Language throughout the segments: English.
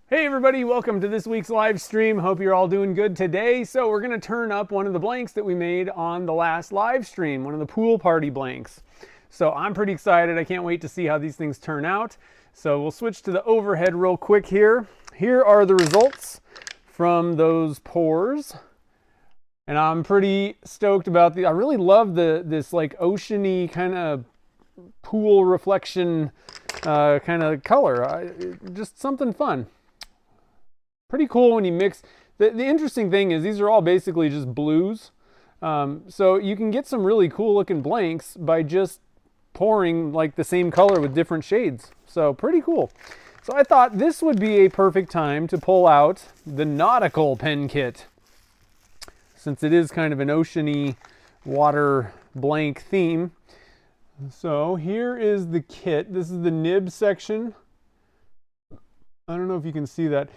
Hey everybody, welcome to this week's live stream. Hope you're all doing good today. So we're going to turn up one of the blanks that we made on the last live stream, one of the pool party blanks. So I'm pretty excited. I can't wait to see how these things turn out. So we'll switch to the overhead real quick here. Here are the results from those pours. And I'm pretty stoked about the, I really love this like oceany kind of pool reflection kind of color. Just something fun. Pretty cool when you mix. The interesting thing is these are all basically just blues. So you can get some really cool looking blanks by just pouring like the same color with different shades. So pretty cool. So I thought this would be a perfect time to pull out the Nautical Pen Kit. Since it is kind of an oceany water blank theme. So here is the kit. This is the nib section. I don't know if you can see that.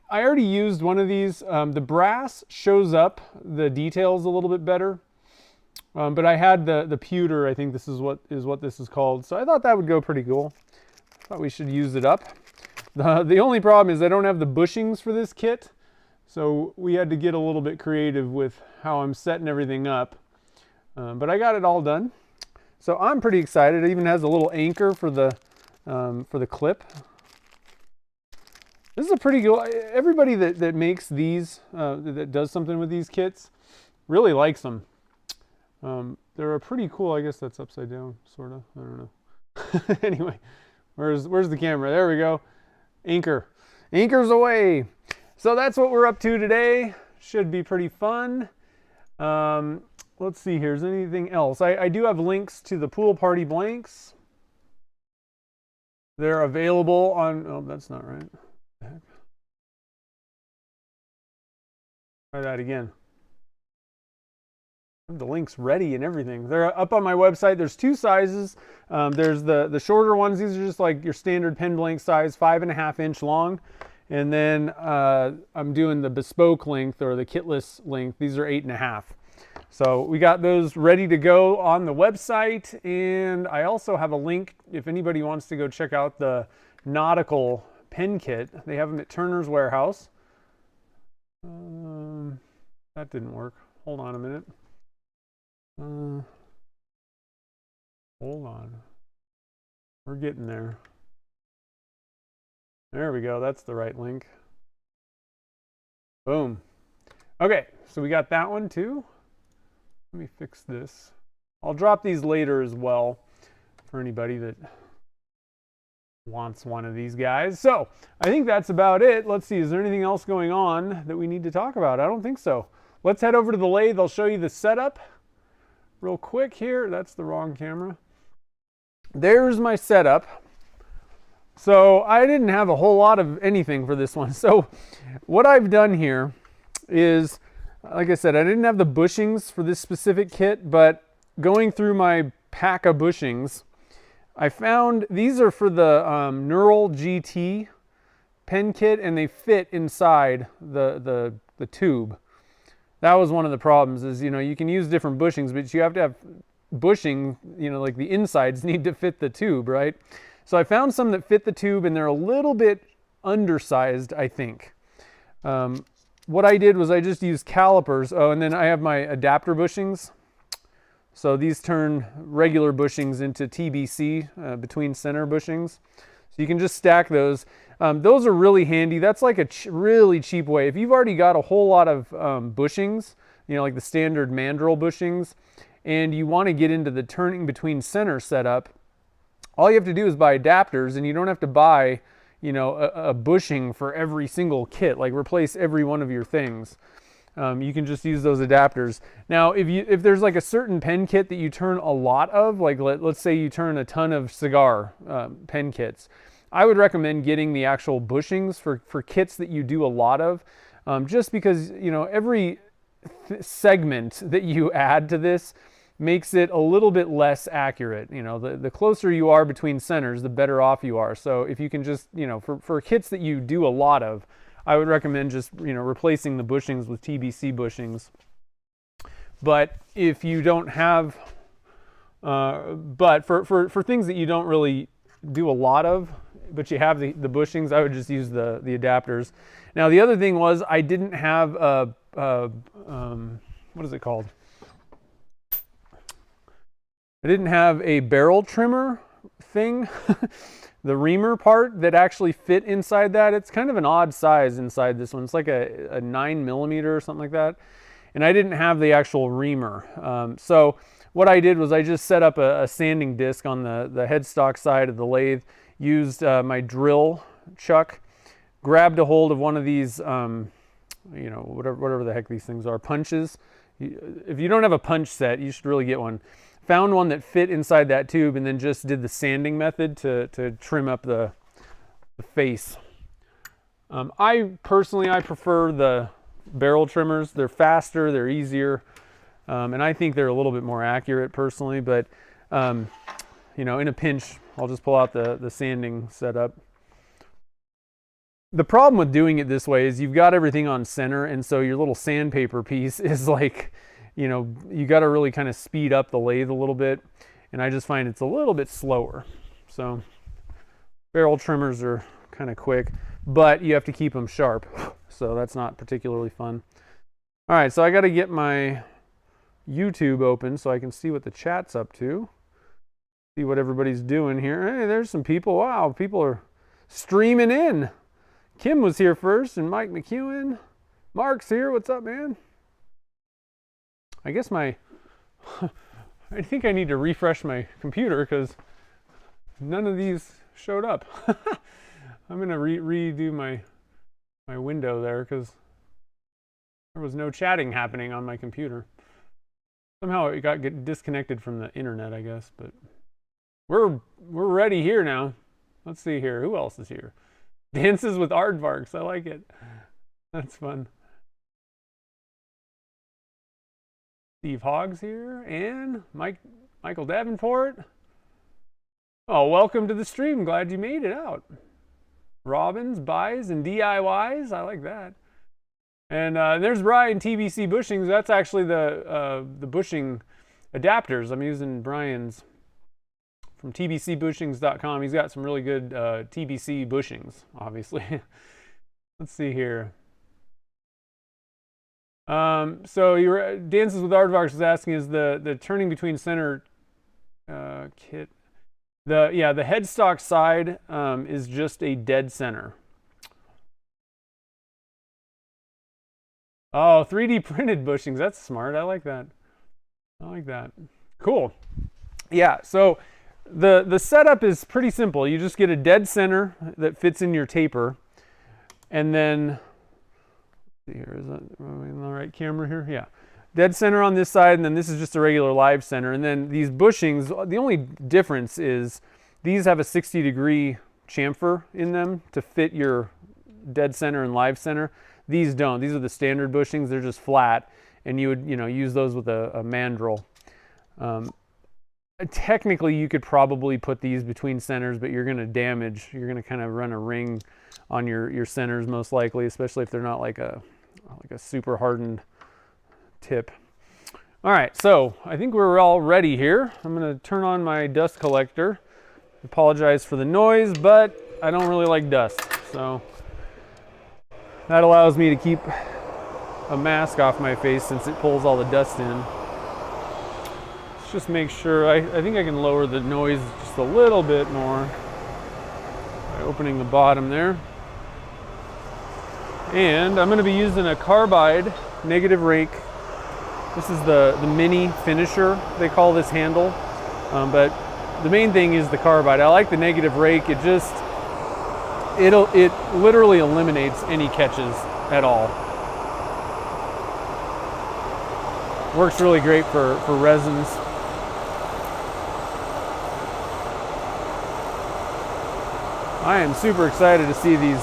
I already used one of these. The brass shows up the details a little bit better. But I had the pewter, I think this is what this is called. So I thought that would go pretty cool. Thought we should use it up. The only problem is I don't have the bushings for this kit. So we had to get a little bit creative with how I'm setting everything up. But I got it all done. So I'm pretty excited. It even has a little anchor for the clip. This is a pretty good, everybody that makes these, that does something with these kits, really likes them. They're a pretty cool, I guess that's upside down, sort of, I don't know. Anyway, where's the camera? There we go. Anchor. Anchor's away. So that's what we're up to today. Should be pretty fun. Let's see here, is there anything else? I do have links to the pool party blanks. They're available on, oh, that's not right. Try that again. I have the links ready and everything. They're up on my website. There's two sizes. There's the shorter ones. These are just like your standard pen blank size, 5.5 inch long. And then I'm doing the bespoke length or the kitless length. These are 8.5. So we got those ready to go on the website. And I also have a link if anybody wants to go check out the Nautical Pen Kit. They have them at Turner's Warehouse. That didn't work. Hold on a minute. Hold on. We're getting there. There we go. That's the right link. Boom. Okay, so we got that one too. Let me fix this. I'll drop these later as well for anybody that wants one of these guys. So I think that's about it. Let's see, is there anything else going on that we need to talk about? I don't think so. Let's head over to the lathe. I'll show you the setup real quick here. That's the wrong camera. There's my setup. So I didn't have a whole lot of anything for this one. So what I've done here is, like I said, I didn't have the bushings for this specific kit, but going through my pack of bushings, I found these are for the Neural GT pen kit, and they fit inside the tube. That was one of the problems is, you know, you can use different bushings, but you have to have bushing, you know, like the insides need to fit the tube, right? So I found some that fit the tube, and they're a little bit undersized, I think. What I did was I just used calipers. Oh, and then I have my adapter bushings. So these turn regular bushings into TBC, between center bushings. So you can just stack those. Those are really handy. That's like a really cheap way. If you've already got a whole lot of bushings, you know, like the standard mandrel bushings, and you want to get into the turning between center setup, all you have to do is buy adapters, and you don't have to buy, you know, a bushing for every single kit, like replace every one of your things. You can just use those adapters. Now, if there's like a certain pen kit that you turn a lot of, like let's say you turn a ton of cigar pen kits, I would recommend getting the actual bushings for kits that you do a lot of, just because, you know, every segment that you add to this makes it a little bit less accurate. You know, the closer you are between centers, the better off you are. So if you can just, you know, for kits that you do a lot of, I would recommend just, you know, replacing the bushings with TBC bushings. But if you don't have, but for things that you don't really do a lot of, but you have the bushings, I would just use the adapters. Now the other thing was I didn't have what is it called? I didn't have a barrel trimmer thing, the reamer part that actually fit inside that. It's kind of an odd size inside this one. It's like a 9mm or something like that. And I didn't have the actual reamer. So what I did was I just set up a sanding disc on the headstock side of the lathe, used my drill chuck, grabbed a hold of one of these, you know, whatever the heck these things are, punches. If you don't have a punch set, you should really get one. Found one that fit inside that tube and then just did the sanding method to trim up the face. I prefer the barrel trimmers. They're faster, they're easier, and I think they're a little bit more accurate personally, but you know, in a pinch, I'll just pull out the sanding setup. The problem with doing it this way is you've got everything on center, and so your little sandpaper piece is like, you know, you got to really kind of speed up the lathe a little bit, and I just find it's a little bit slower. So barrel trimmers are kind of quick, but you have to keep them sharp, so that's not particularly fun. All right, so I got to get my YouTube open so I can see what the chat's up to, see what everybody's doing here. Hey, there's some people. Wow, people are streaming in. Kim was here first, and Mike McEwen. Mark's here. What's up, man? I guess I think I need to refresh my computer because none of these showed up. I'm gonna redo my window there because there was no chatting happening on my computer. Somehow it got disconnected from the internet, I guess. But we're ready here now. Let's see here. Who else is here? Dances with Aardvarks. I like it. That's fun. Steve Hogg's here, and Michael Davenport. Oh, welcome to the stream. Glad you made it out. Robins, buys, and DIYs. I like that. And there's Brian, TBC Bushings. That's actually the bushing adapters. I'm using Brian's from tbcbushings.com. He's got some really good TBC bushings, obviously. Let's see here. So your Dances with Aardvarks is asking, is the turning between center kit, the headstock side is just a dead center. Oh, 3D printed bushings. That's smart. I like that. I like that. Cool. Yeah, so the setup is pretty simple. You just get a dead center that fits in your taper, and then here, is that in the right camera here? Yeah. Dead center on this side, and then this is just a regular live center. And then these bushings, the only difference is these have a 60-degree chamfer in them to fit your dead center and live center. These don't. These are the standard bushings. They're just flat, and you would, use those with a mandrel. Technically, you could probably put these between centers, but you're going to kind of run a ring on your centers most likely, especially if they're not like a super hardened tip. All right, so I think we're all ready here. I'm going to turn on my dust collector. Apologize for the noise, but I don't really like dust, so that allows me to keep a mask off my face since it pulls all the dust in. Let's just make sure, I think I can lower the noise just a little bit more by opening the bottom there. And I'm going to be using a carbide negative rake. This is the mini finisher, they call this handle. But the main thing is the carbide. I like the negative rake. It literally eliminates any catches at all. Works really great for resins. I am super excited to see these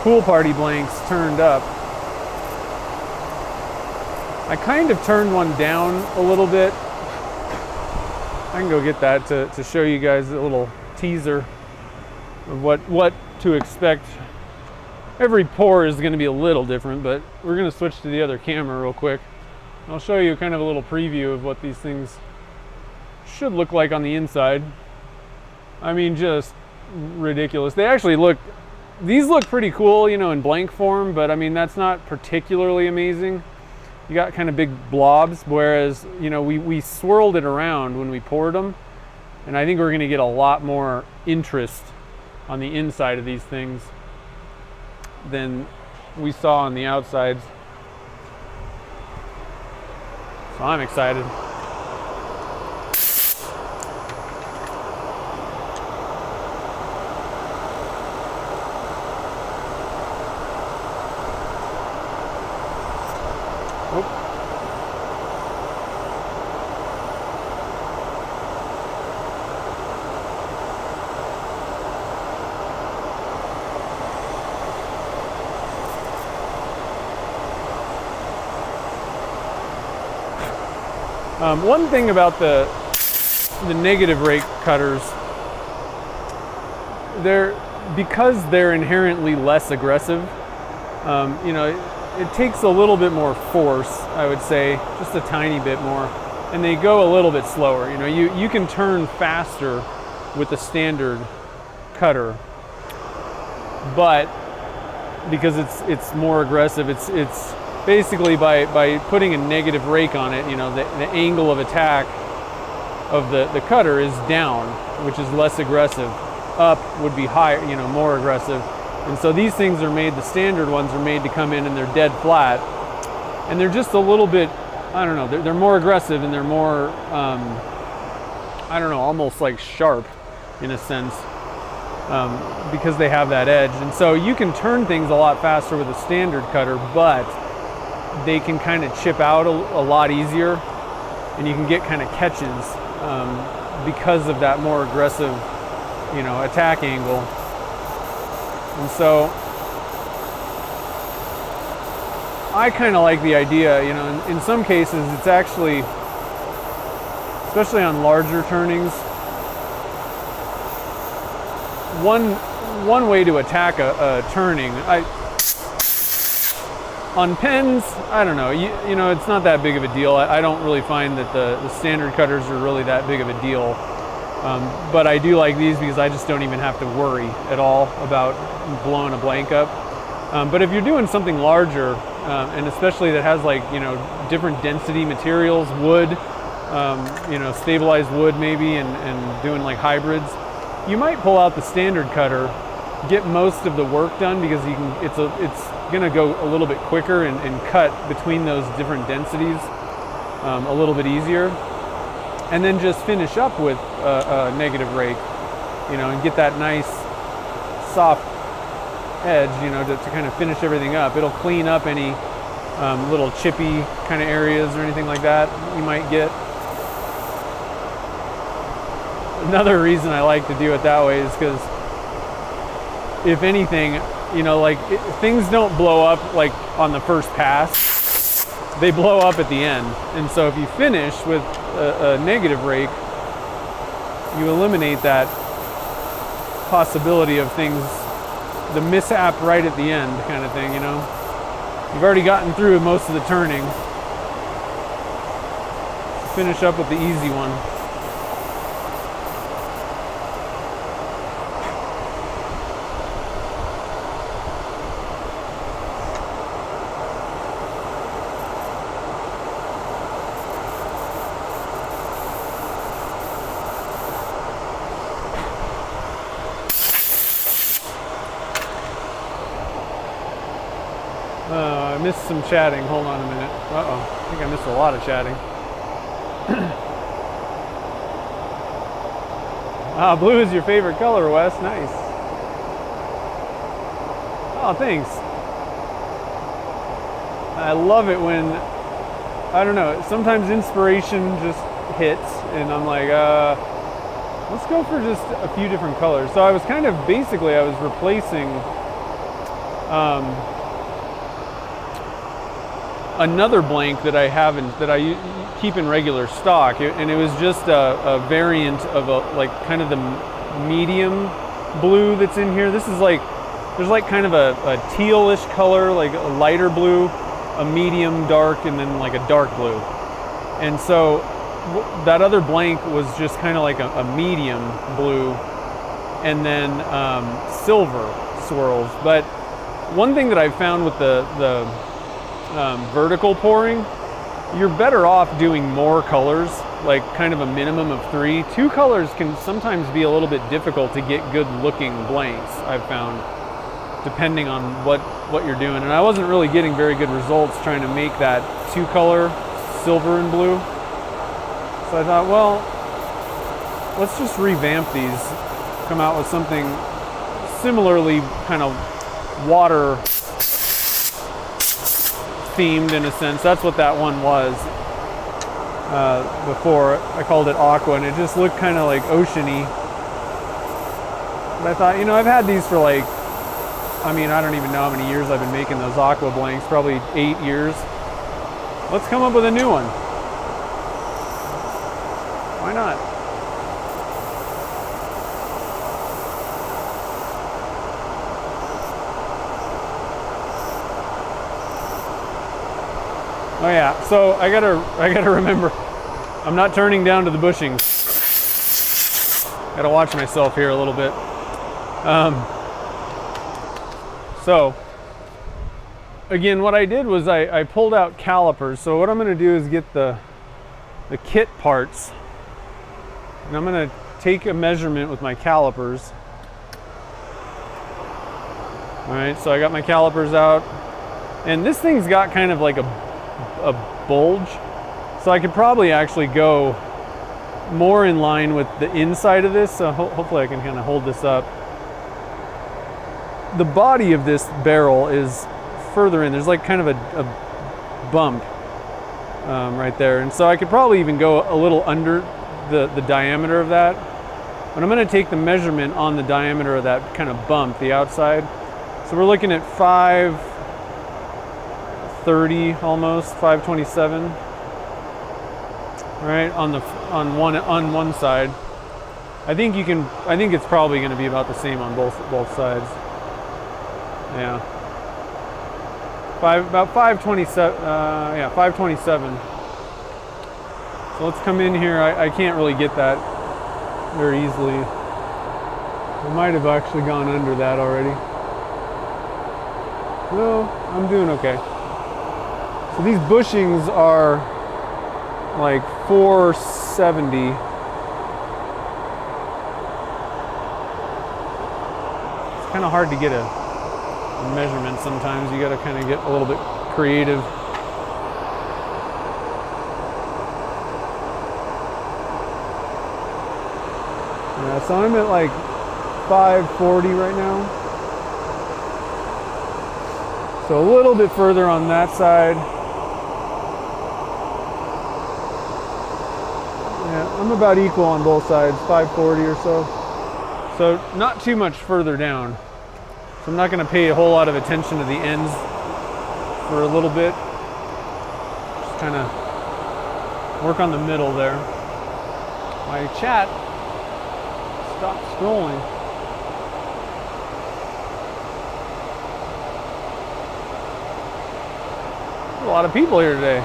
pool party blanks turned up. I kind of turned one down a little bit. I can go get that to show you guys a little teaser of what to expect. Every pour is going to be a little different, but we're going to switch to the other camera real quick. I'll show you kind of a little preview of what these things should look like on the inside. I mean, just ridiculous. They actually look, these look pretty cool, you know, in blank form, but I mean, that's not particularly amazing. You got kind of big blobs, whereas, you know, we swirled it around when we poured them, and I think we're gonna get a lot more interest on the inside of these things than we saw on the outsides. So I'm excited. One thing about the negative rake cutters, because they're inherently less aggressive, you know, it takes a little bit more force, I would say, just a tiny bit more, and they go a little bit slower. You know, you can turn faster with the standard cutter, but because it's more aggressive, it's basically by putting a negative rake on it, you know, the angle of attack of the cutter is down, which is less aggressive. Up would be higher, you know, more aggressive. And so these things are made, the standard ones are made to come in and they're dead flat. And they're just a little bit, I don't know, they're more aggressive and they're more, I don't know, almost like sharp in a sense, because they have that edge. And so you can turn things a lot faster with a standard cutter, but they can kind of chip out a lot easier, and you can get kind of catches because of that more aggressive, you know, attack angle. And so I kind of like the idea, you know, in some cases it's actually, especially on larger turnings, one way to attack a turning, on pens, I don't know, you know, it's not that big of a deal. I don't really find that the standard cutters are really that big of a deal. But I do like these because I just don't even have to worry at all about blowing a blank up. But if you're doing something larger, and especially that has, like, you know, different density materials, wood, you know, stabilized wood maybe, and doing like hybrids, you might pull out the standard cutter, get most of the work done, because you can, it's gonna go a little bit quicker and cut between those different densities a little bit easier, and then just finish up with a negative rake, you know, and get that nice soft edge, you know, to kind of finish everything up. It'll clean up any little chippy kind of areas or anything like that you might get. Another reason I like to do it that way is because, if anything, you know, like, things don't blow up like on the first pass, they blow up at the end. And so if you finish with a negative rake, you eliminate that possibility of things, the mishap right at the end kind of thing, you know. You've already gotten through most of the turning. Finish up with the easy one. I missed some chatting. Hold on a minute. Uh-oh. I think I missed a lot of chatting. Blue is your favorite color, Wes. Nice. Oh, thanks. I love it when, I don't know, sometimes inspiration just hits and I'm like, let's go for just a few different colors. So I was kind of, basically, I was replacing another blank that I haven't, that I keep in regular stock, and it was just a variant of like kind of the medium blue that's in here. This is like, there's like kind of a tealish color, like a lighter blue, a medium dark, and then like a dark blue. And so that other blank was just kind of like a medium blue, and then silver swirls. But one thing that I've found with the vertical pouring, you're better off doing more colors, like kind of a minimum of 3. 2 colors can sometimes be a little bit difficult to get good looking blanks, I've found, depending on what you're doing. And I wasn't really getting very good results trying to make that 2 color silver and blue. So I thought, well, let's just revamp these, come out with something similarly kind of water themed in a sense. That's what that one was before. I called it aqua, and it just looked kind of like oceany. But I thought, I've had these for like, I don't even know how many years I've been making those aqua blanks, probably 8 years. Let's come up with a new one. Why not? Oh yeah, so I gotta remember, I'm not turning down to the bushings. Gotta watch myself here a little bit. So again, what I did was I pulled out calipers. So what I'm gonna do is get the kit parts, and I'm gonna take a measurement with my calipers. All right, so I got my calipers out, and this thing's got kind of like a bulge, so I could probably actually go more in line with the inside of this. So hopefully I can kind of hold this up. The body of this barrel is further in. There's like kind of a bump right there, and so I could probably even go a little under the diameter of that. But I'm going to take the measurement on the diameter of that kind of bump, the outside. So we're looking at 530, almost 527. All right, on one side. I think it's probably going to be about the same on both sides. Yeah. About 527. Yeah, 527. So let's come in here. I can't really get that very easily. I might have actually gone under that already. No, I'm doing okay. So these bushings are like 470. It's kind of hard to get a measurement sometimes. You got to kind of get a little bit creative. Yeah, so I'm at like 540 right now. So a little bit further on that side. Yeah, I'm about equal on both sides, 540 or so. So not too much further down. So I'm not going to pay a whole lot of attention to the ends for a little bit. Just kind of work on the middle there. My chat stopped scrolling. A lot of people here today.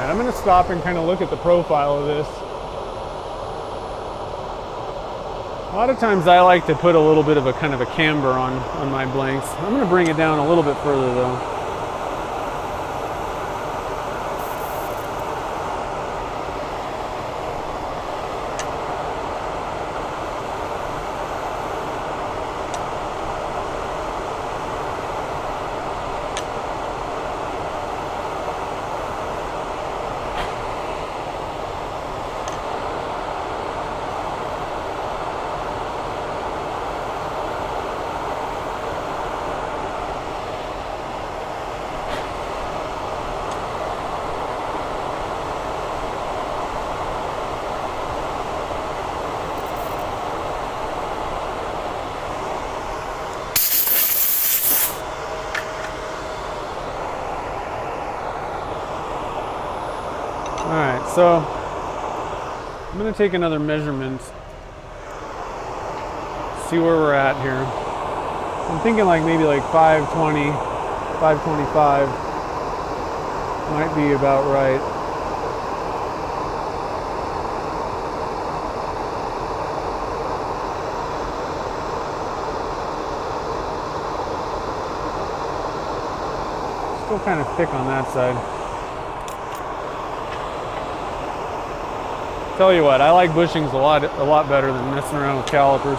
I'm going to stop and kind of look at the profile of this. A lot of times I like to put a little bit of a kind of a camber on my blanks. I'm going to bring it down a little bit further though. So I'm going to take another measurement, see where we're at here. I'm thinking like maybe like 520, 525 might be about right. Still kind of thick on that side. Tell you what, I like bushings a lot better than messing around with calipers.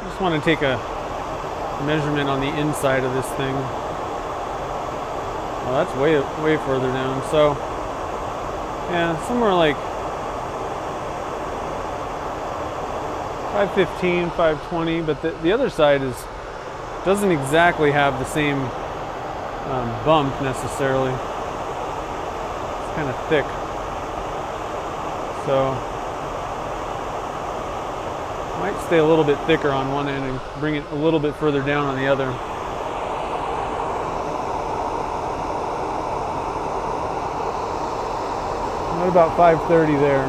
Just want to take a measurement on the inside of this thing. Oh, that's way further down. So, yeah, somewhere like 515, 520. But the other side doesn't exactly have the same bump necessarily. It's kind of thick. So. Might stay a little bit thicker on one end and bring it a little bit further down on the other. What about 530 there?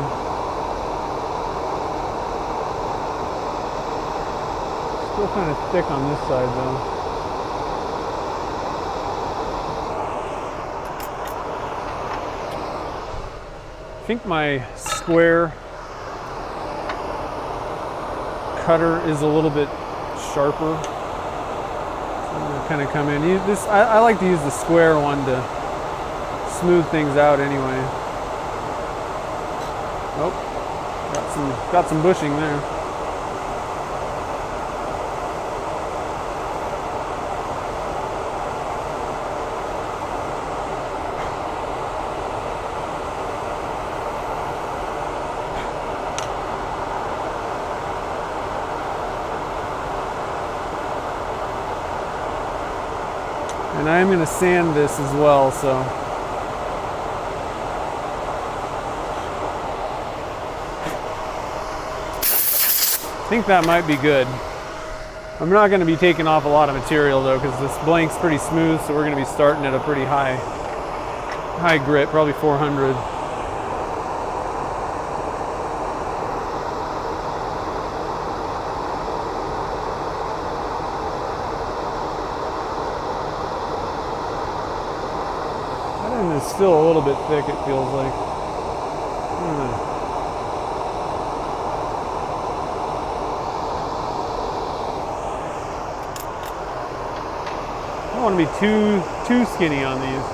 Still kind of thick on this side though. I think my square cutter is a little bit sharper. So I'm going to kind of come in. I like to use the square one to smooth things out anyway. Oh, got some bushing there. And I am going to sand this as well, so. I think that might be good. I'm not going to be taking off a lot of material though, because this blank's pretty smooth, so we're going to be starting at a pretty high grit, probably 400. It's still a little bit thick, it feels like. I don't know. I don't want to be too skinny on these.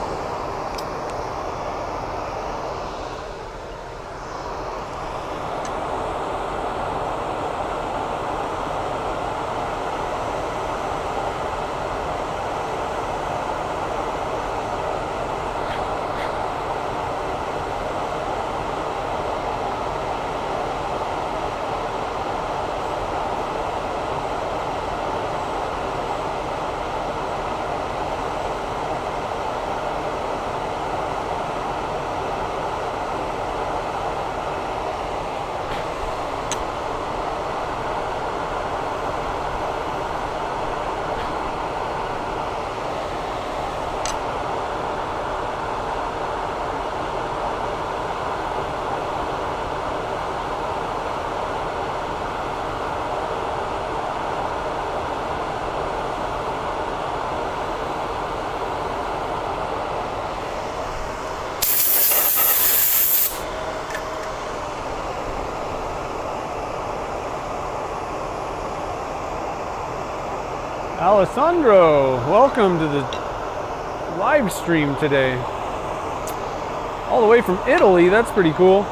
Alessandro, welcome to the live stream today. All the way from Italy, that's pretty cool.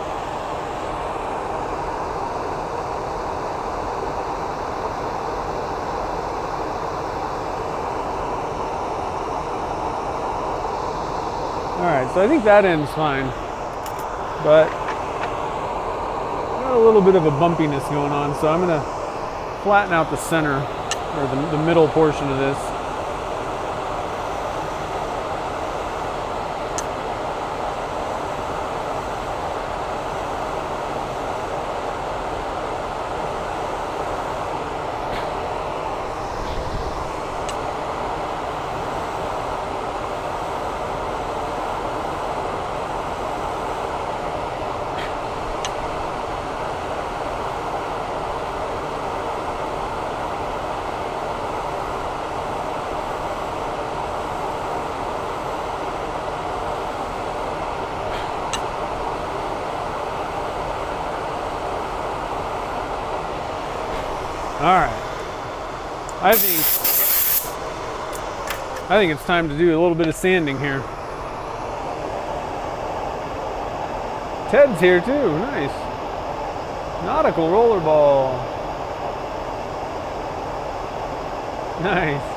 Alright, so I think that end's fine. but got a little bit of a bumpiness going on, so I'm going to flatten out the center, or the middle portion of this. All right, I think it's time to do a little bit of sanding here. Ted's here too, nice. Nautical rollerball. Nice.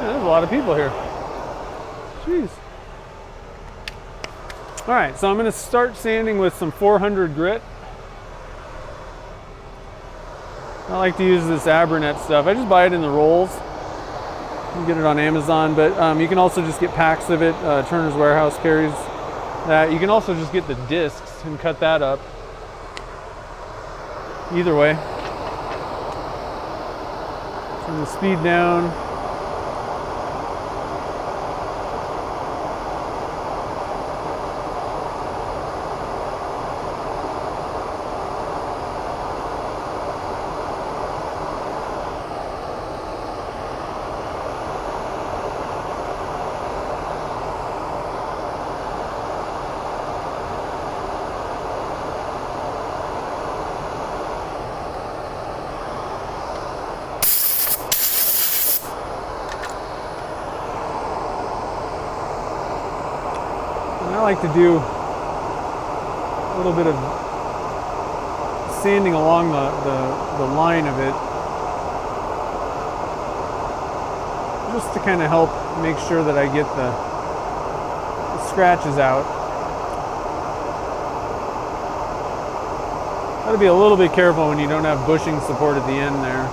There's a lot of people here. Jeez. All right, so I'm going to start sanding with some 400 grit. I like to use this Abernet stuff. I just buy it in the rolls. You can get it on Amazon, but you can also just get packs of it. Turner's Warehouse carries that. You can also just get the discs and cut that up. Either way. Turn the speed down. I like to do a little bit of sanding along the line of it, just to kind of help make sure that I get the scratches out. Gotta be a little bit careful when you don't have bushing support at the end there.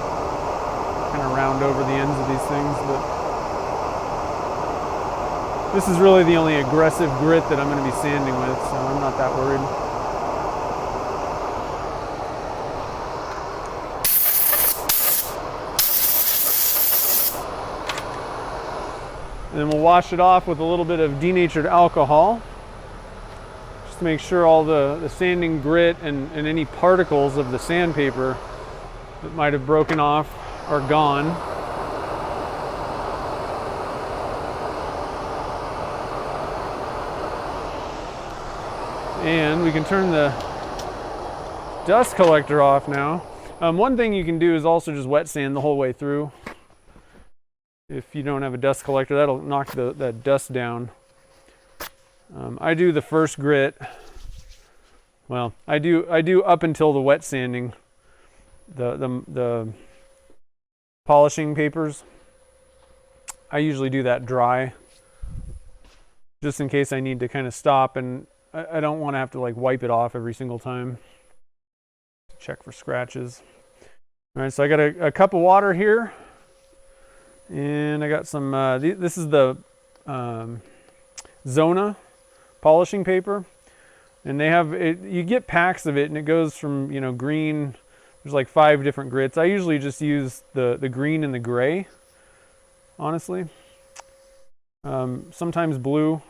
Kind of round over the ends of these things, but this is really the only aggressive grit that I'm going to be sanding with, so I'm not that worried. And then we'll wash it off with a little bit of denatured alcohol, just to make sure all the sanding grit and any particles of the sandpaper that might have broken off are gone. And we can turn the dust collector off now. One thing you can do is also just wet sand the whole way through. If you don't have a dust collector, that'll knock that dust down. I do the first grit. Well, I do up until the wet sanding, the polishing papers. I usually do that dry, just in case I need to kind of stop, and I don't want to have to like wipe it off every single time. Check for scratches. All right, so I got a cup of water here, and I got some, this is the Zona polishing paper, and they have it, you get packs of it, and it goes from, green, there's like 5 different grits. I usually just use the green and the gray, honestly. Sometimes blue.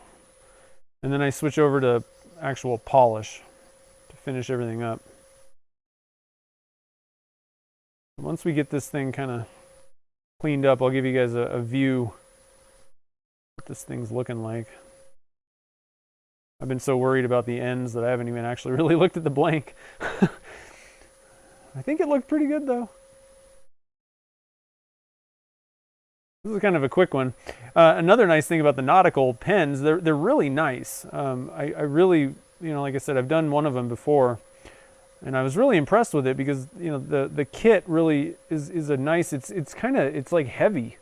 And then I switch over to actual polish to finish everything up. Once we get this thing kind of cleaned up, I'll give you guys a view what this thing's looking like. I've been so worried about the ends that I haven't even actually really looked at the blank. I think it looked pretty good though. This is kind of a quick one. Another nice thing about the Nautical pens, they're really nice. I really, like I said, I've done one of them before. And I was really impressed with it because, you know, the kit really is a nice, it's kind of, it's like heavy.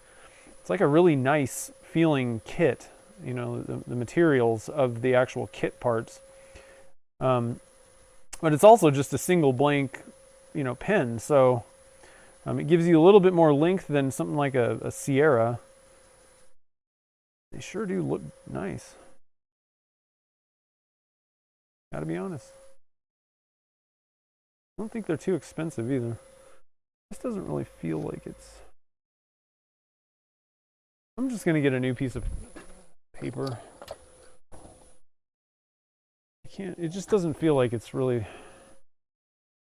It's like a really nice feeling kit, you know, the materials of the actual kit parts. But it's also just a single blank, you know, pen. So it gives you a little bit more length than something like a Sierra. They sure do look nice. Gotta be honest. I don't think they're too expensive either. This doesn't really feel like it's... I'm just gonna get a new piece of paper. I can't, it just doesn't feel like it's really...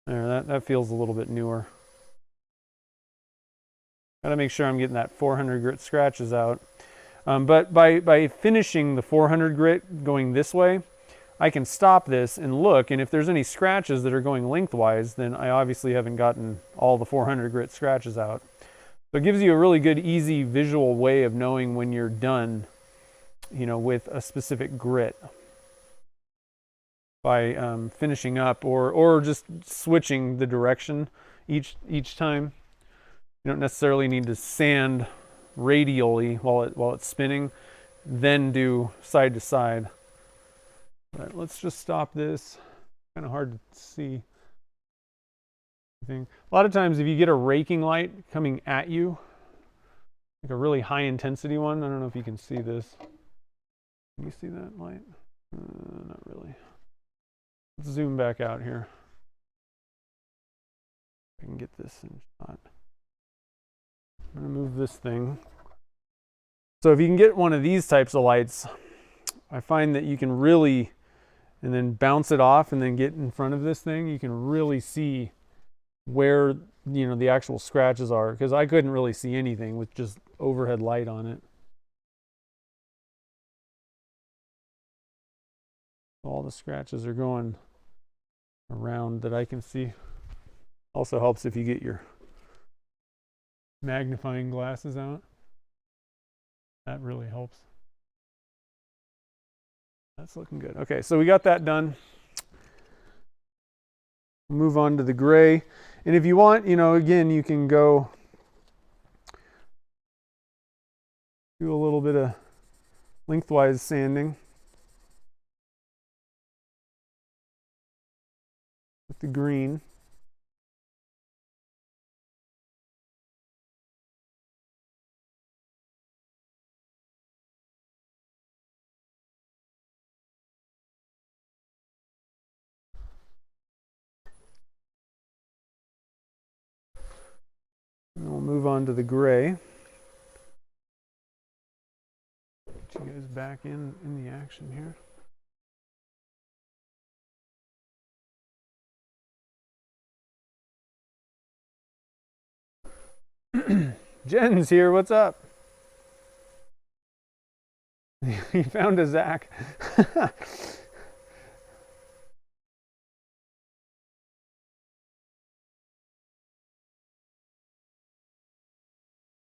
There, that feels a little bit newer. Gotta make sure I'm getting that 400 grit scratches out. But by finishing the 400 grit going this way, I can stop this and look, and if there's any scratches that are going lengthwise, then I obviously haven't gotten all the 400 grit scratches out. So it gives you a really good, easy visual way of knowing when you're done, you know, with a specific grit by finishing up or just switching the direction each time. You don't necessarily need to sand radially while it's spinning, then do side to side. But let's just stop this. Kind of hard to see. A lot of times if you get a raking light coming at you, like a really high intensity one, I don't know if you can see this. Can you see that light? Not really. Let's zoom back out here. I can get this in shot. I'm gonna move this thing. So if you can get one of these types of lights, I find that you can really, and then bounce it off and then get in front of this thing, you can really see where, you know, the actual scratches are, because I couldn't really see anything with just overhead light on it. All the scratches are going around that I can see. Also helps if you get your magnifying glasses out. That really helps. That's looking good. Okay, so we got that done. Move on to the gray. And if you want, you know, again, you can go do a little bit of lengthwise sanding with the green. And we'll move on to the gray. Get you guys back in the action here. Jen's here, what's up? He found a Zach.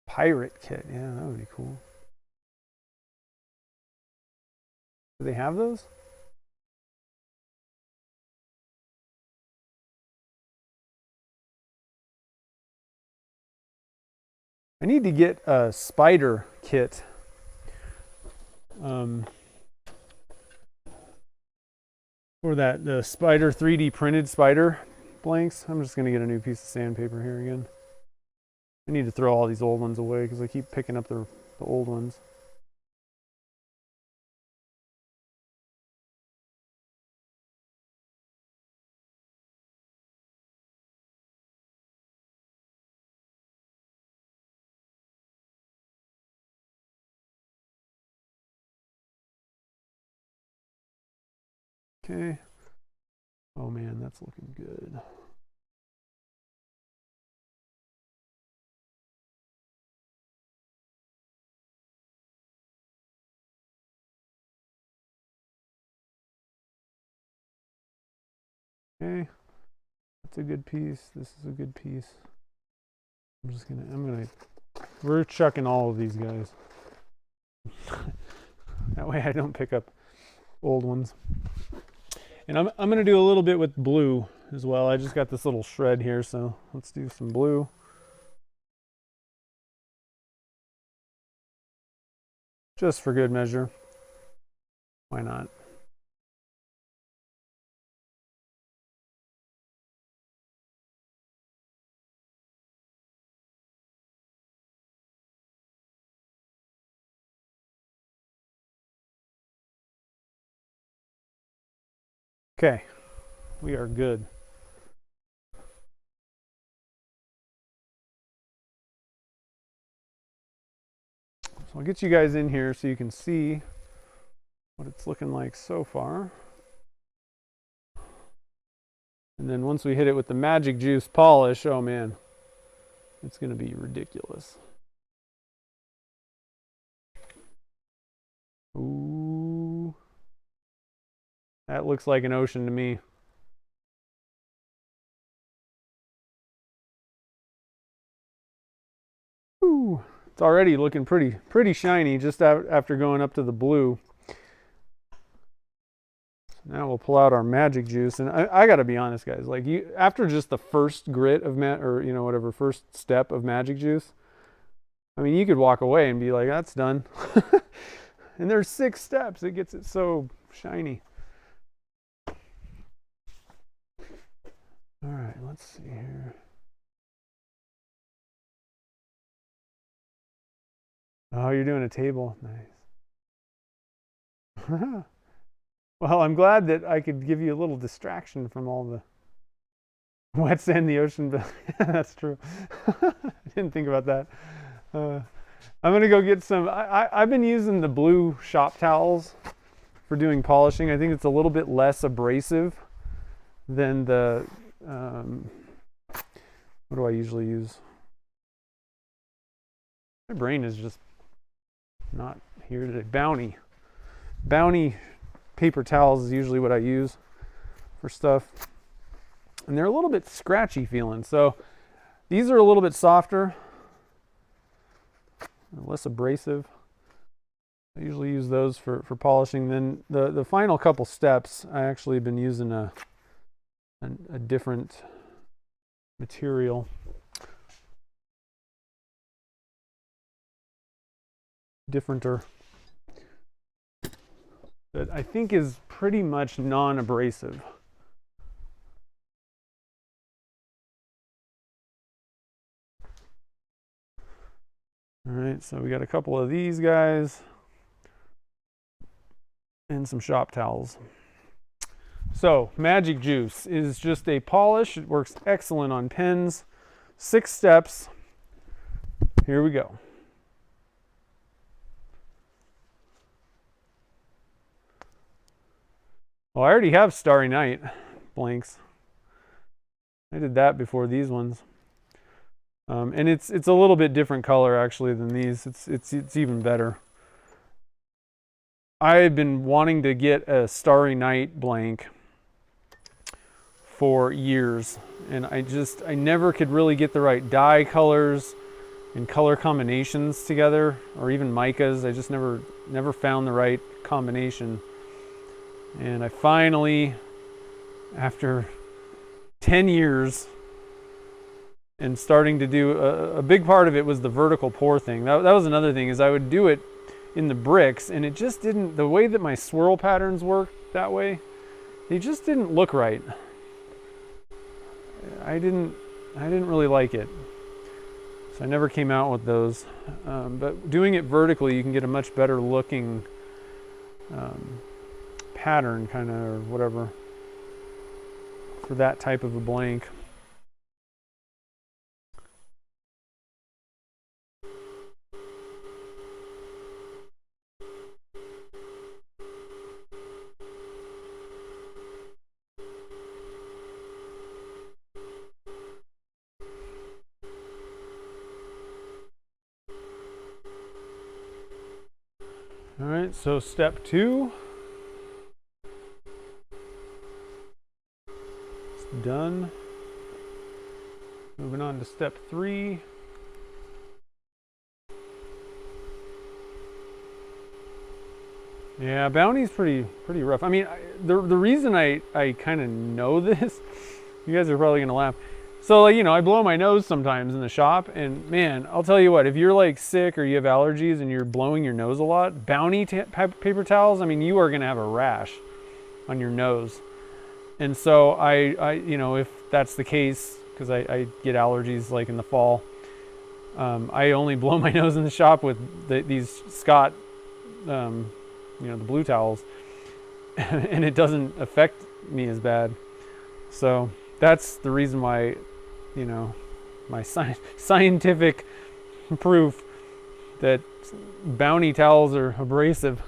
Pirate kit, yeah, that would be cool. Do they have those? I need to get a spider kit. For that, the spider 3D printed spider blanks. I'm just gonna get a new piece of sandpaper here again. I need to throw all these old ones away because I keep picking up the old ones. Okay. Oh man, that's looking good. Okay, that's a good piece. This is a good piece. We're chucking all of these guys. That way I don't pick up old ones. And I'm gonna do a little bit with blue as well. I just got this little shred here, so let's do some blue. Just for good measure. Why not? Okay, we are good. So I'll get you guys in here so you can see what it's looking like so far. And then once we hit it with the Magic Juice polish, oh man, it's going to be ridiculous. Ooh. That looks like an ocean to me. Ooh. It's already looking pretty shiny just after going up to the blue. Now we'll pull out our Magic Juice, and I got to be honest, guys. Like after just the first grit of whatever first step of Magic Juice, I mean, you could walk away and be like, "That's done." And there's 6 steps. It gets it so shiny. All right, let's see here. Oh, you're doing a table. Nice. Well, I'm glad that I could give you a little distraction from all the wet sand in the ocean, but that's true. I didn't think about that. I'm going to go get some. I've been using the blue shop towels for doing polishing. I think it's a little bit less abrasive than the, what do I usually use? My brain is just not here today. Bounty paper towels is usually what I use for stuff. And they're a little bit scratchy feeling. So these are a little bit softer, less abrasive. I usually use those for polishing. Then the final couple steps, I actually have been using a different material. Differenter. That I think is pretty much non-abrasive. All right, so we got a couple of these guys and some shop towels. So Magic Juice is just a polish. It works excellent on pens. 6 steps. Here we go. Well, I already have Starry Night blanks. I did that before these ones. And it's a little bit different color actually than these. It's even better. I've been wanting to get a Starry Night blank for years, and I never could really get the right dye colors and color combinations together, or even micas. I just never found the right combination. And I finally, after 10 years and starting to do a big part of it was the vertical pour thing. That was another thing, is I would do it in the bricks, and it just didn't, the way that my swirl patterns work that way, they just didn't look right. I didn't really like it. So I never came out with those. But doing it vertically, you can get a much better looking pattern, kind of, or whatever, for that type of a blank. All right, so step 2. It's done. Moving on to step 3. Yeah, Bounty's pretty rough. I mean, the reason I kind of know this You guys are probably gonna laugh. So, like, you know, I blow my nose sometimes in the shop, and man, I'll tell you what, if you're like sick or you have allergies and you're blowing your nose a lot, Bounty paper towels, I mean, you are gonna have a rash on your nose. And so I you know, if that's the case, because I get allergies like in the fall, I only blow my nose in the shop with these Scott, you know, the blue towels, and it doesn't affect me as bad. So that's the reason why, you know, my scientific proof that Bounty towels are abrasive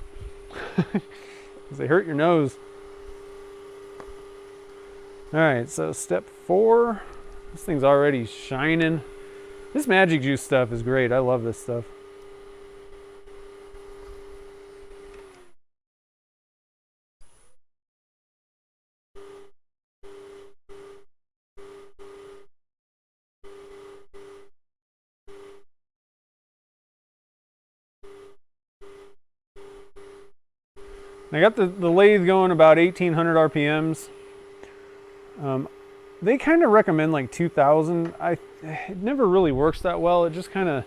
because they hurt your nose. All right, so step 4. This thing's already shining. This magic juice stuff is great. I love this stuff. I got the lathe going about 1800 RPMs. They kind of recommend like 2000. It never really works that well. It just kind of,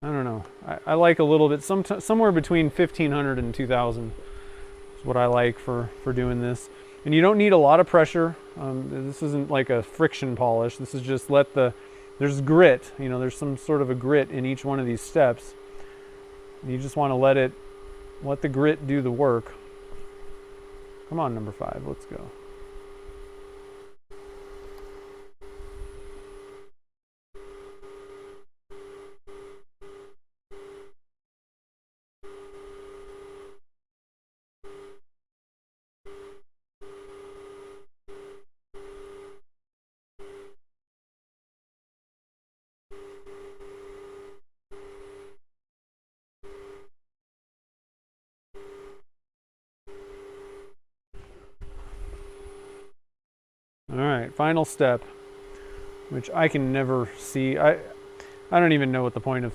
I don't know. I like a little bit, somewhere between 1500 and 2000 is what I like for doing this. And you don't need a lot of pressure. This isn't like a friction polish. This is just there's grit. You know, there's some sort of a grit in each one of these steps. You just want to let the grit do the work. Come on, number 5, let's go. All right, final step, which I can never see. I don't even know what the point of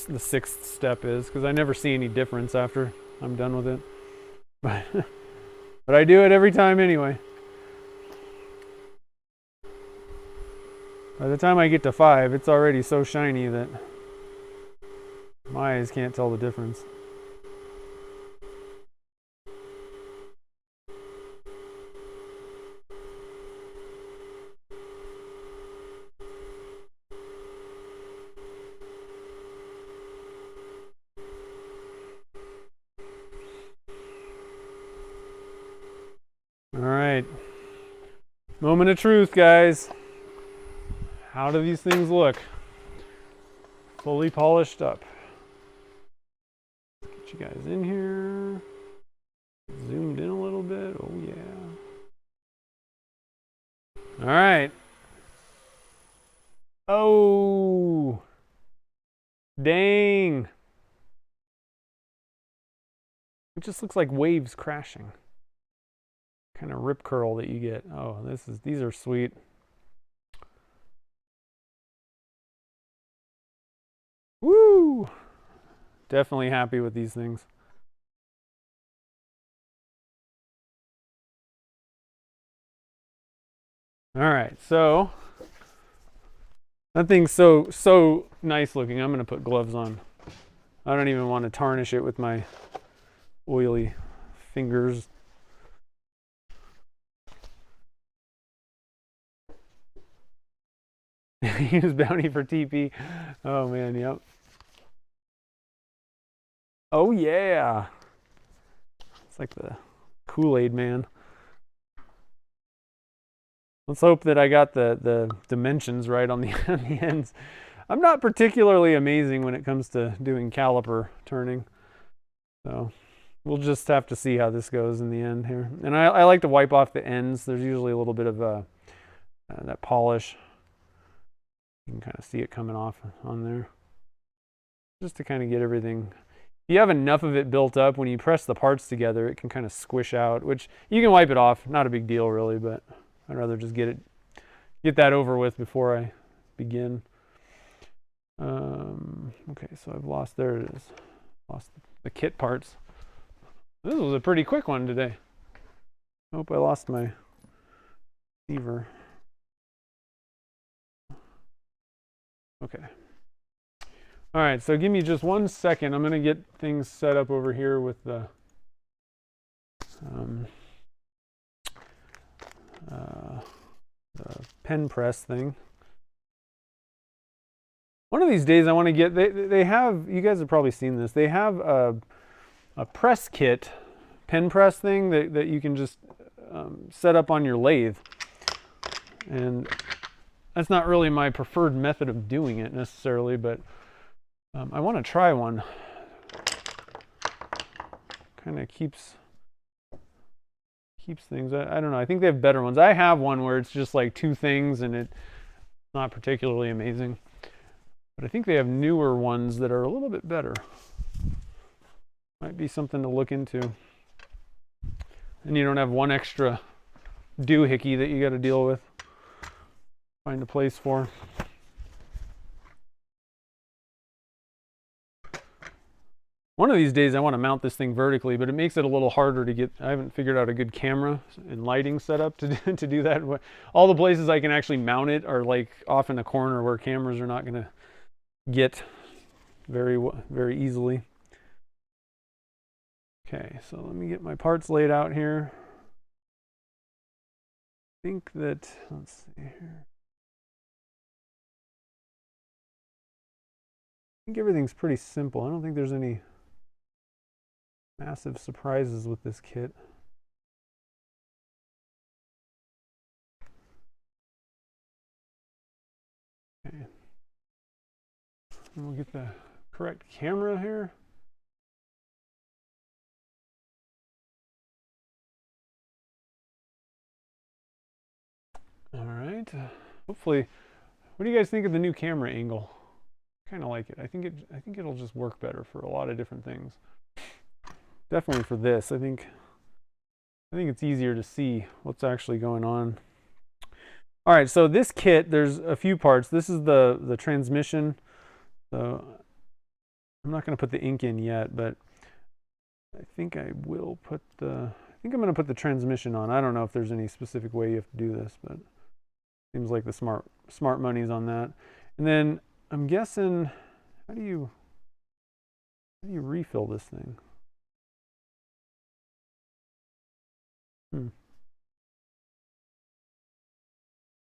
the 6th step is, because I never see any difference after I'm done with it. But I do it every time anyway. By the time I get to 5, it's already so shiny that my eyes can't tell the difference. All right, moment of truth, guys. How do these things look? Fully polished up. Get you guys in here. Zoomed in a little bit. Oh yeah. All right. Oh, dang. It just looks like waves crashing. Kind of rip curl that you get. Oh, these are sweet. Woo! Definitely happy with these things. All right, so that thing's so nice looking. I'm gonna put gloves on. I don't even want to tarnish it with my oily fingers. Use Bounty for TP. Oh man, yep. Oh yeah. It's like the Kool-Aid man. Let's hope that I got the dimensions right on the, on the ends. I'm not particularly amazing when it comes to doing caliper turning. So we'll just have to see how this goes in the end here. And I like to wipe off the ends. There's usually a little bit of that polish. You can kind of see it coming off on there. Just to kind of get everything. If you have enough of it built up, when you press the parts together, it can kind of squish out, which you can wipe it off. Not a big deal really, but I'd rather just get that over with before I begin. Okay, so I've lost, there it is. Lost the kit parts. This was a pretty quick one today. I hope I lost my receiver. Okay. All right, so give me just 1 second. I'm going to get things set up over here with the pen press thing. One of these days I want to get, they have, you guys have probably seen this, they have a press kit, pen press thing that you can just set up on your lathe. And that's not really my preferred method of doing it necessarily, but I want to try one. Kind of keeps things, I don't know, I think they have better ones. I have one where it's just like 2 things and it's not particularly amazing. But I think they have newer ones that are a little bit better. Might be something to look into. And you don't have one extra doohickey that you got to deal with. Find a place for. One of these days I want to mount this thing vertically, but it makes it a little harder to get. I haven't figured out a good camera and lighting setup to do that. All the places I can actually mount it are like off in a corner where cameras are not going to get very easily. Okay, so let me get my parts laid out here. I think that, let's see here. I think everything's pretty simple. I don't think there's any massive surprises with this kit. Okay. And we'll get the correct camera here. All right. Hopefully, what do you guys think of the new camera angle? Kind of like it. I think it'll just work better for a lot of different things. Definitely for this. I think it's easier to see what's actually going on. All right, so this kit, there's a few parts. This is the transmission. So I'm not going to put the ink in yet, but I think I will put I think I'm going to put the transmission on. I don't know if there's any specific way you have to do this, but seems like the smart money's on that. And then I'm guessing, how do you refill this thing?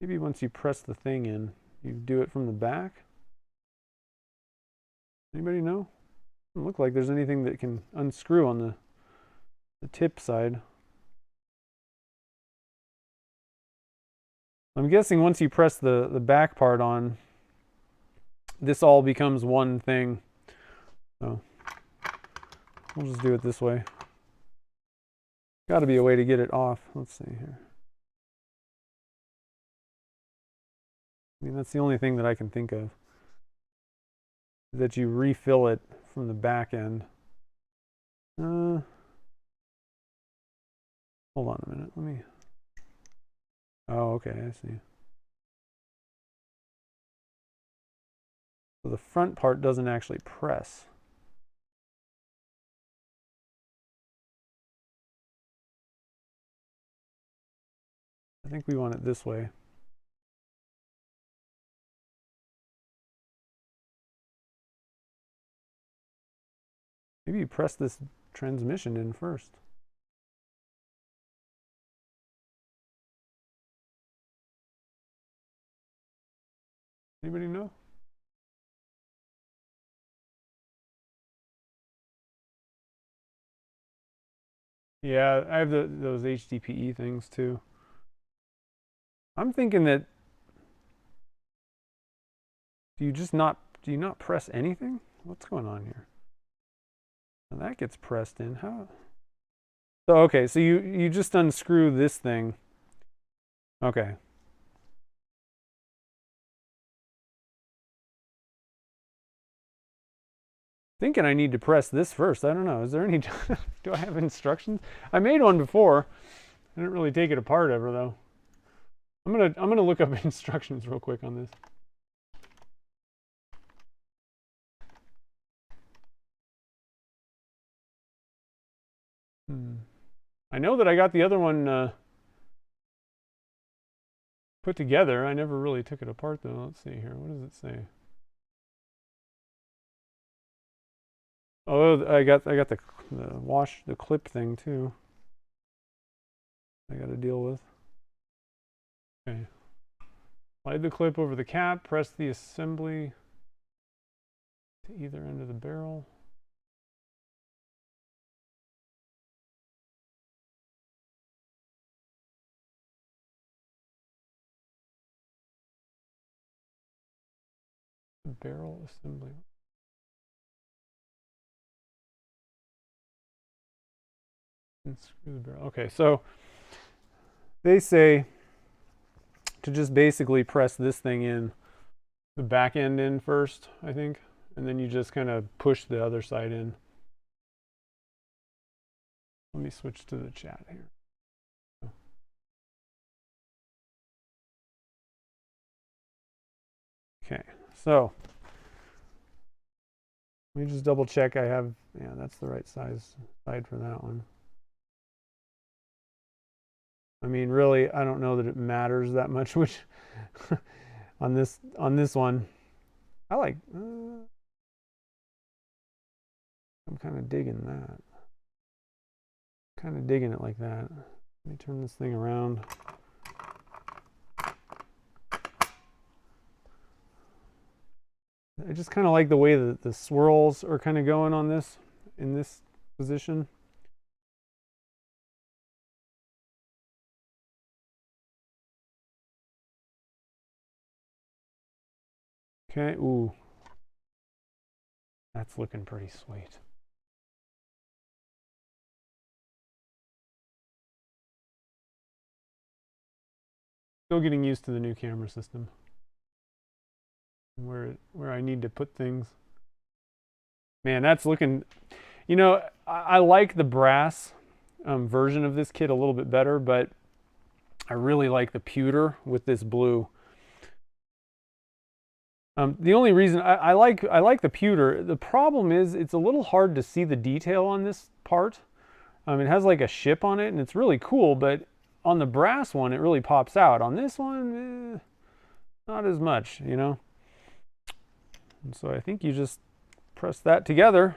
Maybe once you press the thing in, you do it from the back? Anybody know? Doesn't look like there's anything that can unscrew on the tip side. I'm guessing once you press the back part on, this all becomes one thing. So we'll just do it this way. Got to be a way to get it off. Let's see here. I mean, that's the only thing that I can think of. That you refill it from the back end. Hold on a minute. Let me. Oh, okay, I see. So the front part doesn't actually press. I think we want it this way. Maybe you press this transmission in first. Anybody know? Yeah, I have those HDPE things too. I'm thinking that do you not press anything? What's going on here? And that gets pressed in. How? So okay, so you just unscrew this thing. Okay. Thinking I need to press this first. I don't know. Is there any do I have instructions? I made one before. I didn't really take it apart ever though. I'm gonna look up instructions real quick on this. I know that I got the other one put together. I never really took it apart though. Let's see here. What does it say? Oh, I got the clip thing too. I got to deal with. Okay. Slide the clip over the cap. Press the assembly to either end of the barrel. Barrel assembly. And screw the barrel. Okay, so they say to just basically press this thing in, the back end in first, I think, and then you just kind of push the other side in. Let me switch to the chat here. Okay, so let me just double check I have, yeah, that's the right size side for that one. I mean, really, I don't know that it matters that much which on this one. I like, I'm kind of digging that. Kind of digging it like that. Let me turn this thing around. I just kind of like the way that the swirls are kind of going on this, in this position. Okay, ooh. That's looking pretty sweet. Still getting used to the new camera system. Where I need to put things. Man, that's looking, you know, I like the brass version of this kit a little bit better, but I really like the pewter with this blue. The only reason I like the pewter, the problem is it's a little hard to see the detail on this part. It has like a ship on it and it's really cool, but on the brass one it really pops out. On this one, not as much, you know. And so I think you just press that together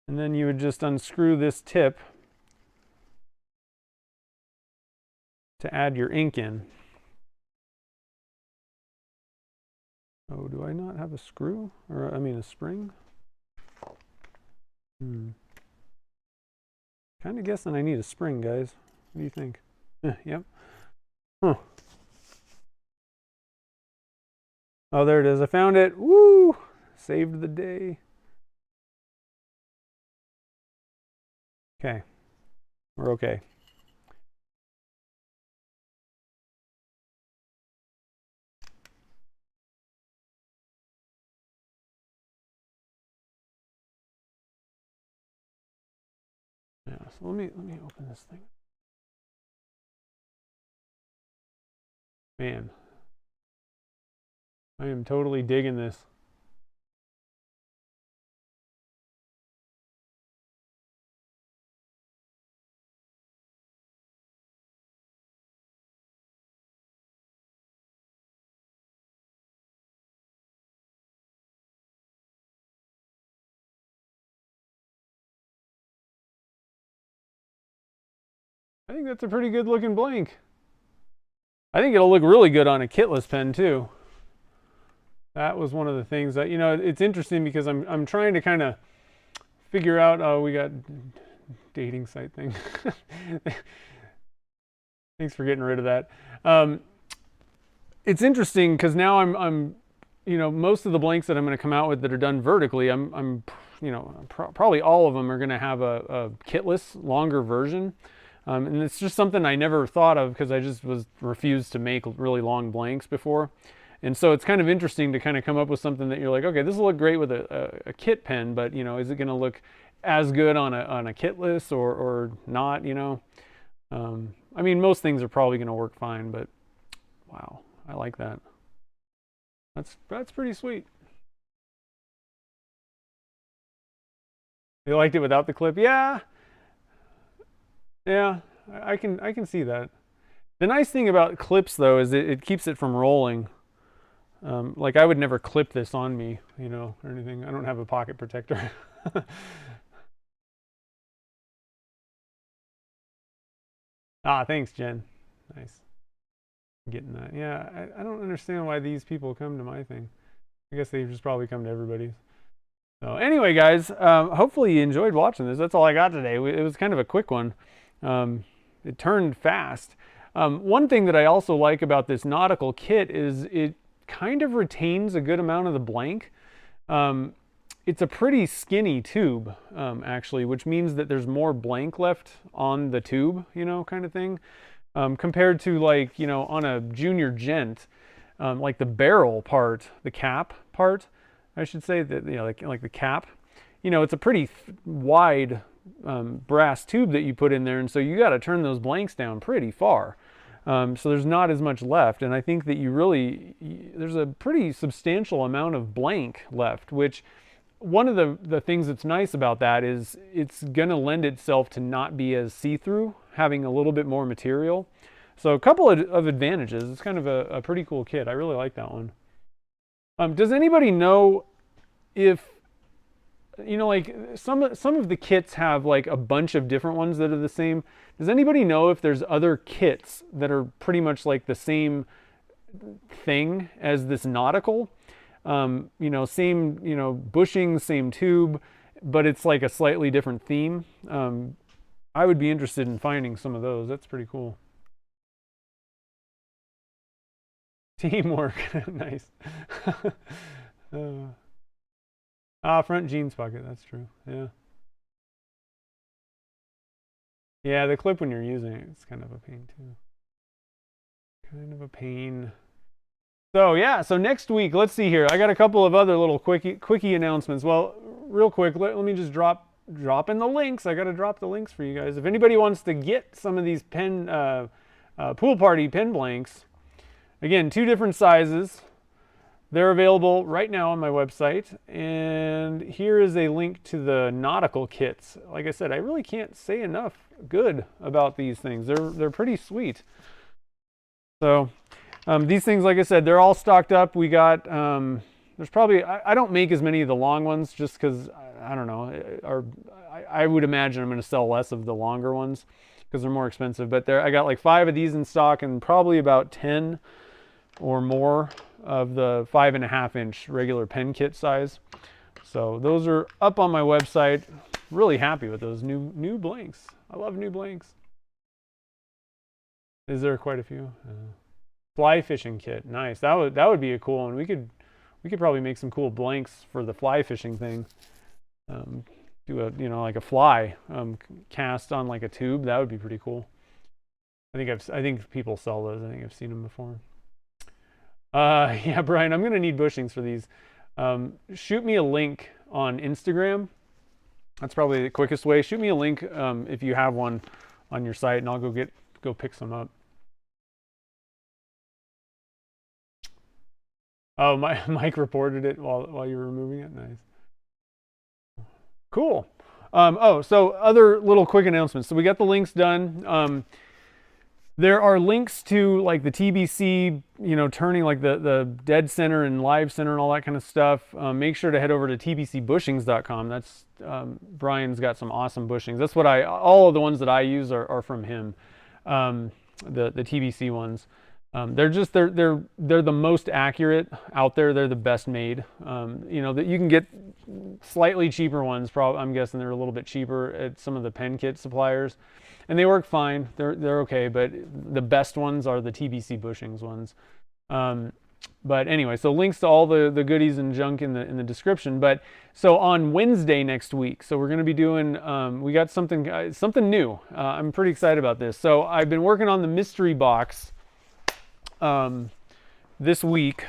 and then you would just unscrew this tip to add your ink in. Oh, do I not have a screw? Or, I mean, a spring? Kind of guessing I need a spring, guys. What do you think? Yep. Huh. Oh, there it is. I found it. Woo! Saved the day. Okay. We're okay. Yeah, so let me open this thing. Man, I am totally digging this. I think that's a pretty good looking blank. I think it'll look really good on a kitless pen too. That was one of the things that, you know, it's interesting because I'm trying to kind of figure out, oh, we got dating site thing. Thanks for getting rid of that. It's interesting because now I'm, you know, most of the blanks that I'm going to come out with that are done vertically, I'm you know, probably all of them are going to have a kitless, longer version. And it's just something I never thought of because I just was refused to make really long blanks before. And so it's kind of interesting to kind of come up with something that you're like, okay, this will look great with a kit pen, but you know, is it going to look as good on a kitless or not? You know, I mean, most things are probably going to work fine, but wow, I like that. That's pretty sweet. You liked it without the clip? Yeah, yeah, I can see that. The nice thing about clips, though, is it keeps it from rolling. Like I would never clip this on me, you know, or anything. I don't have a pocket protector. Ah, thanks, Jen. Nice. Getting that. Yeah, I don't understand why these people come to my thing. I guess they just probably come to everybody's. So anyway, guys, hopefully you enjoyed watching this. That's all I got today. It was kind of a quick one. It turned fast. One thing that I also like about this nautical kit is it kind of retains a good amount of the blank. It's a pretty skinny tube, actually, which means that there's more blank left on the tube, you know, kind of thing, compared to, like, you know, on a junior gent, like the barrel part, the cap part, I should say, that, you know, like the cap, you know, it's a pretty wide brass tube that you put in there, and so you got to turn those blanks down pretty far. So there's not as much left, and I think that there's a pretty substantial amount of blank left, which one of the things that's nice about that is it's going to lend itself to not be as see-through, having a little bit more material. So a couple of advantages. It's kind of a pretty cool kit. I really like that one. Does anybody know if, you know, like some of the kits have like a bunch of different ones that are the same. Does anybody know if there's other kits that are pretty much like the same thing as this nautical? You know, same, you know, bushing, same tube, but it's like a slightly different theme. I would be interested in finding some of those. That's pretty cool. Teamwork. Nice. Front jeans pocket. That's true. Yeah. Yeah, the clip when you're using it, it's kind of a pain too. Kind of a pain. So yeah, so next week, let's see here. I got a couple of other little quickie announcements. Well, real quick, let me just drop in the links. I got to drop the links for you guys. If anybody wants to get some of these pool party pen blanks, again, 2 different sizes. They're available right now on my website. And here is a link to the nautical kits. Like I said, I really can't say enough good about these things. They're pretty sweet. So these things, like I said, they're all stocked up. We got, there's probably, I don't make as many of the long ones just because, I don't know, I would imagine I'm going to sell less of the longer ones because they're more expensive. But I got like 5 of these in stock and probably about 10 or more of the 5.5-inch regular pen kit size. So those are up on my website. Really happy with those new blanks. I love new blanks. Is there quite a few? Fly fishing kit, nice. That would be a cool one. We could probably make some cool blanks for the fly fishing thing. Do a, you know, like a fly cast on like a tube. That would be pretty cool. I think people sell those. I think I've seen them before. Yeah, Brian, I'm gonna need bushings for these. Shoot me a link on Instagram. That's probably the quickest way. Shoot me a link if you have one on your site, and I'll go pick some up. Oh, Mike reported it while you were removing it. Nice. Cool. Oh, so other little quick announcements. So we got the links done. There are links to like the TBC, you know, turning, like the dead center and live center and all that kind of stuff. Make sure to head over to tbcbushings.com. That's Brian's got some awesome bushings. That's what all of the ones that I use are from him. The TBC ones. They're the most accurate out there. They're the best made. You know, that you can get slightly cheaper ones. Probably, I'm guessing they're a little bit cheaper at some of the pen kit suppliers, and they work fine. They're okay, but the best ones are the TBC bushings ones. But anyway, so links to all the goodies and junk in the description. But so on Wednesday next week, so we're going to be doing, we got something new. I'm pretty excited about this. So I've been working on the mystery box this week.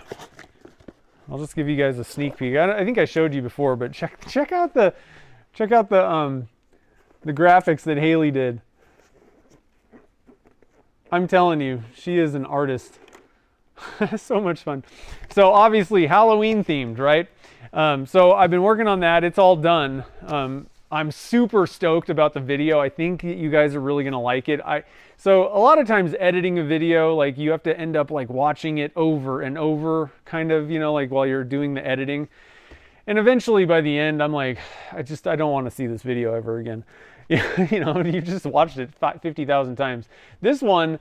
I'll just give you guys a sneak peek. I think I showed you before, but check out the graphics that Haley did. I'm telling you, she is an artist. So much fun. So obviously Halloween themed, right? So I've been working on that. It's all done. I'm super stoked about the video. I think you guys are really gonna like it. So a lot of times editing a video, like you have to end up like watching it over and over, kind of, you know, like while you're doing the editing. And eventually by the end, I'm like, I don't want to see this video ever again. You know, you just watched it 50,000 times. This one,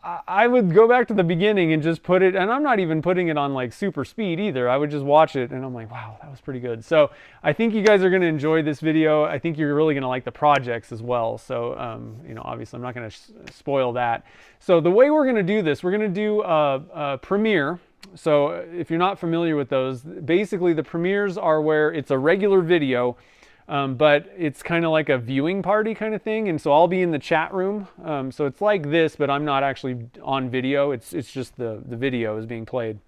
I would go back to the beginning and just put it, and I'm not even putting it on like super speed either. I would just watch it and I'm like, wow, that was pretty good. So I think you guys are going to enjoy this video. I think you're really going to like the projects as well. So, you know, obviously I'm not going to spoil that. So the way we're going to do this, we're going to do a premiere. So if you're not familiar with those, basically the premieres are where it's a regular video, but it's kind of like a viewing party kind of thing. And so I'll be in the chat room. So it's like this, but I'm not actually on video. It's just the video is being played.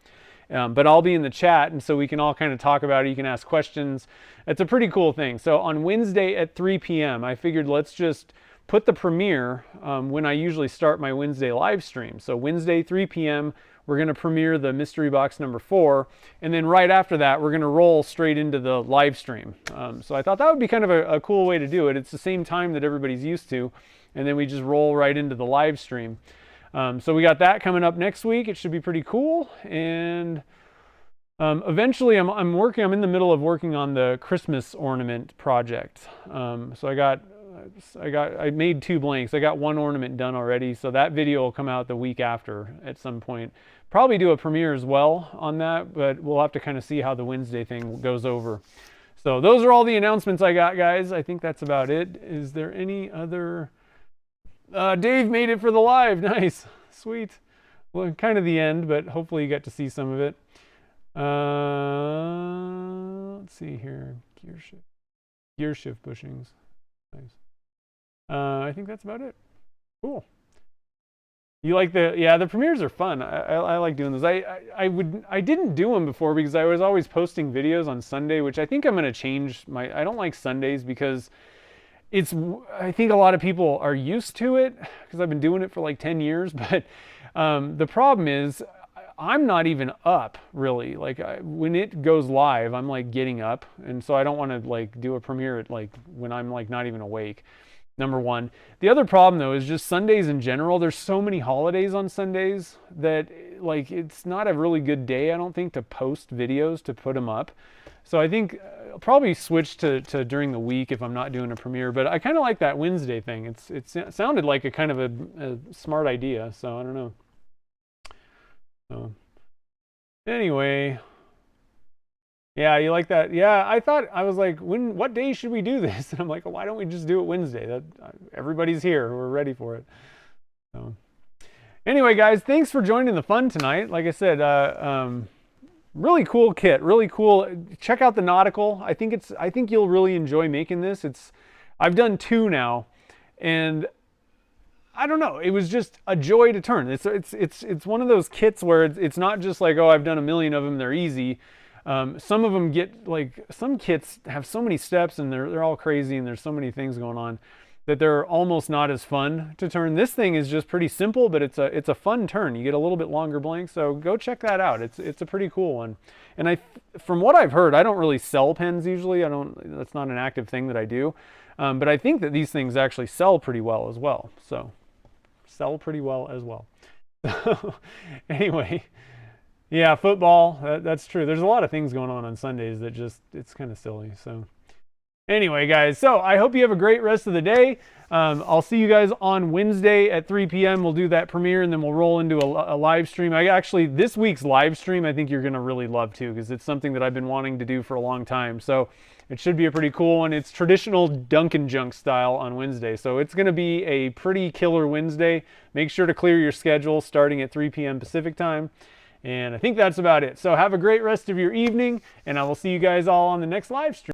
But I'll be in the chat, and so we can all kind of talk about it. You can ask questions. It's a pretty cool thing. So on Wednesday at 3 p.m., I figured let's just put the premiere when I usually start my Wednesday live stream. So Wednesday, 3 p.m., we're going to premiere the mystery box number 4, and then right after that we're going to roll straight into the live stream. So I thought that would be kind of a cool way to do it. It's the same time that everybody's used to, and then we just roll right into the live stream. So we got that coming up next week. It should be pretty cool. And eventually I'm in the middle of working on the Christmas ornament project. So I made 2 blanks. I got 1 ornament done already, so that video will come out the week after at some point. Probably do a premiere as well on that, but we'll have to kind of see how the Wednesday thing goes over. So those are all the announcements I got, guys. I think that's about it. Is there any other... Dave made it for the live. Nice. Sweet. Well, kind of the end, but hopefully you got to see some of it. Let's see here. Gear shift bushings. Nice. I think that's about it. Cool. You like the premieres are fun. I like doing those. I didn't do them before because I was always posting videos on Sunday, which I think I'm going to change. I don't like Sundays because I think a lot of people are used to it because I've been doing it for like 10 years. But the problem is I'm not even up really. Like when it goes live, I'm like getting up. And so I don't want to like do a premiere at like when I'm like not even awake. Number one. The other problem though is just Sundays in general. There's so many holidays on Sundays that like it's not a really good day, I don't think, to post videos, to put them up. So I think I'll probably switch to during the week if I'm not doing a premiere. But I kind of like that Wednesday thing. It sounded like a kind of a smart idea. So I don't know. So anyway. Yeah, you like that? Yeah, I was like, what day should we do this? And I'm like, why don't we just do it Wednesday? Everybody's here. We're ready for it. So anyway, guys, thanks for joining the fun tonight. Like I said, really cool kit, really cool. Check out the Nautical. I think you'll really enjoy making this. I've done 2 now, and I don't know. It was just a joy to turn. It's one of those kits where it's not just like, oh, I've done a million of them, they're easy. Some of them get like, some kits have so many steps and they're all crazy and there's so many things going on that they're almost not as fun to turn. This thing is just pretty simple, but it's a fun turn. You get a little bit longer blank, so go check that out. It's a pretty cool one. And from what I've heard, I don't really sell pens usually. That's not an active thing that I do. But I think that these things actually sell pretty well as well. So sell pretty well as well. So anyway. Yeah, football, that's true. There's a lot of things going on Sundays that it's kind of silly. So anyway, guys, so I hope you have a great rest of the day. I'll see you guys on Wednesday at 3 p.m. We'll do that premiere, and then we'll roll into a live stream. This week's live stream, I think you're going to really love too, because it's something that I've been wanting to do for a long time. So it should be a pretty cool one. It's traditional Dunkin' Junk style on Wednesday. So it's going to be a pretty killer Wednesday. Make sure to clear your schedule starting at 3 p.m. Pacific time. And I think that's about it. So have a great rest of your evening, and I will see you guys all on the next live stream.